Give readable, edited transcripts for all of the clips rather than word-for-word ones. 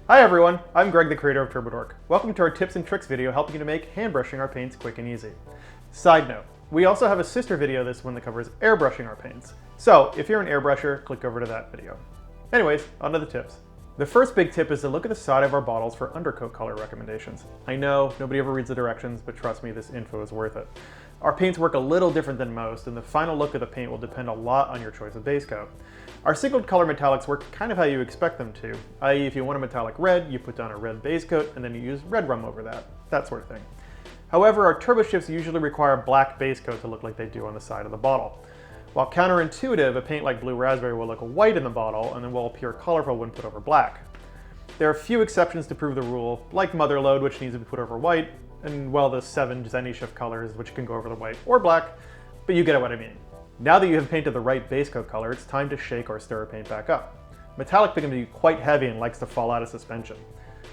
Hi everyone, I'm Greg, the creator of Dork. Welcome to our tips and tricks video helping you to make hand brushing our paints quick and easy. Side note, we also have a sister video this one that covers airbrushing our paints. So if you're an airbrusher, click over to that video. Anyways, on to the tips. The first big tip is to look at the side of our bottles for undercoat color recommendations. I know nobody ever reads the directions, but trust me, this info is worth it. Our paints work a little different than most, and the final look of the paint will depend a lot on your choice of base coat. Our singled color metallics work kind of how you expect them to, i.e. if you want a metallic red, you put down a red base coat and then you use red rum over that sort of thing. However, our turbo shifts usually require a black base coat to look like they do on the side of the bottle. While counterintuitive, a paint like blue raspberry will look white in the bottle and then will appear colorful when put over black. There are a few exceptions to prove the rule, like Motherlode, which needs to be put over white, and well, the 7 Zenny shift colors, which can go over the white or black, but you get what I mean. Now that you have painted the right base coat color, it's time to shake or stir paint back up. Metallic paint can be quite heavy and likes to fall out of suspension.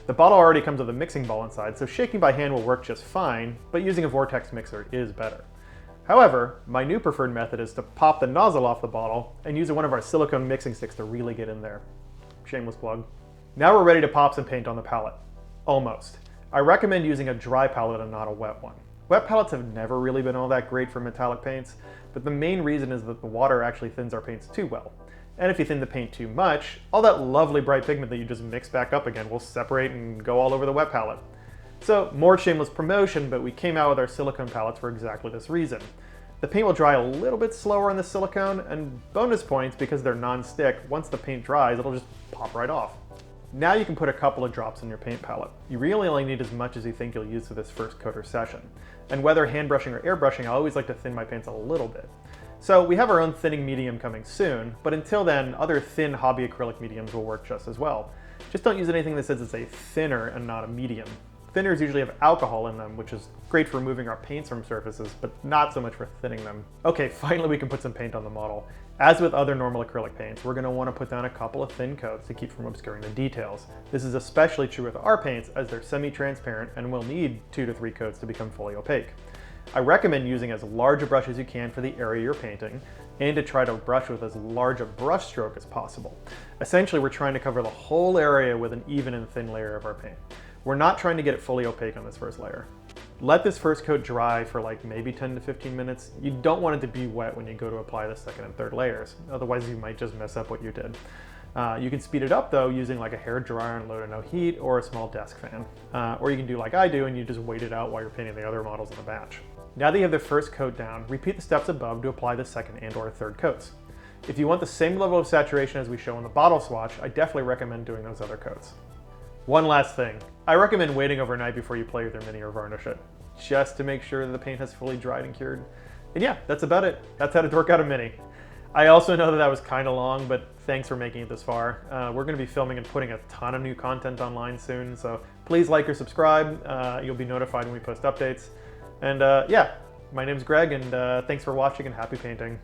The bottle already comes with a mixing ball inside, so shaking by hand will work just fine, but using a vortex mixer is better. However, my new preferred method is to pop the nozzle off the bottle and use one of our silicone mixing sticks to really get in there. Shameless plug. Now we're ready to pop some paint on the palette. Almost. I recommend using a dry palette and not a wet one. Wet palettes have never really been all that great for metallic paints, but the main reason is that the water actually thins our paints too well. And if you thin the paint too much, all that lovely bright pigment that you just mix back up again will separate and go all over the wet palette. So, more shameless promotion, but we came out with our silicone palettes for exactly this reason. The paint will dry a little bit slower on the silicone, and bonus points because they're non-stick, once the paint dries, it'll just pop right off. Now you can put a couple of drops in your paint palette. You really only need as much as you think you'll use for this first coat or session. And whether hand brushing or airbrushing, I always like to thin my paints a little bit. So we have our own thinning medium coming soon, but until then, other thin hobby acrylic mediums will work just as well. Just don't use anything that says it's a thinner and not a medium. Thinners usually have alcohol in them, which is great for removing our paints from surfaces, but not so much for thinning them. Okay, finally we can put some paint on the model. As with other normal acrylic paints, we're going to want to put down a couple of thin coats to keep from obscuring the details. This is especially true with our paints as they're semi-transparent and will need 2 to 3 coats to become fully opaque. I recommend using as large a brush as you can for the area you're painting, and to try to brush with as large a brush stroke as possible. Essentially, we're trying to cover the whole area with an even and thin layer of our paint. We're not trying to get it fully opaque on this first layer. Let this first coat dry for like maybe 10 to 15 minutes. You don't want it to be wet when you go to apply the second and third layers, otherwise you might just mess up what you did. You can speed it up though using like a hair dryer on low to no heat or a small desk fan. Or you can do like I do and you just wait it out while you're painting the other models in the batch. Now that you have the first coat down, repeat the steps above to apply the second and or third coats. If you want the same level of saturation as we show in the bottle swatch, I definitely recommend doing those other coats. One last thing, I recommend waiting overnight before you play with your mini or varnish it, just to make sure that the paint has fully dried and cured. And yeah, that's about it. That's how to dork out a mini. I also know that that was kind of long, but thanks for making it this far. We're going to be filming and putting a ton of new content online soon, so please like or subscribe. You'll be notified when we post updates. And yeah, my name's Greg, and thanks for watching and happy painting.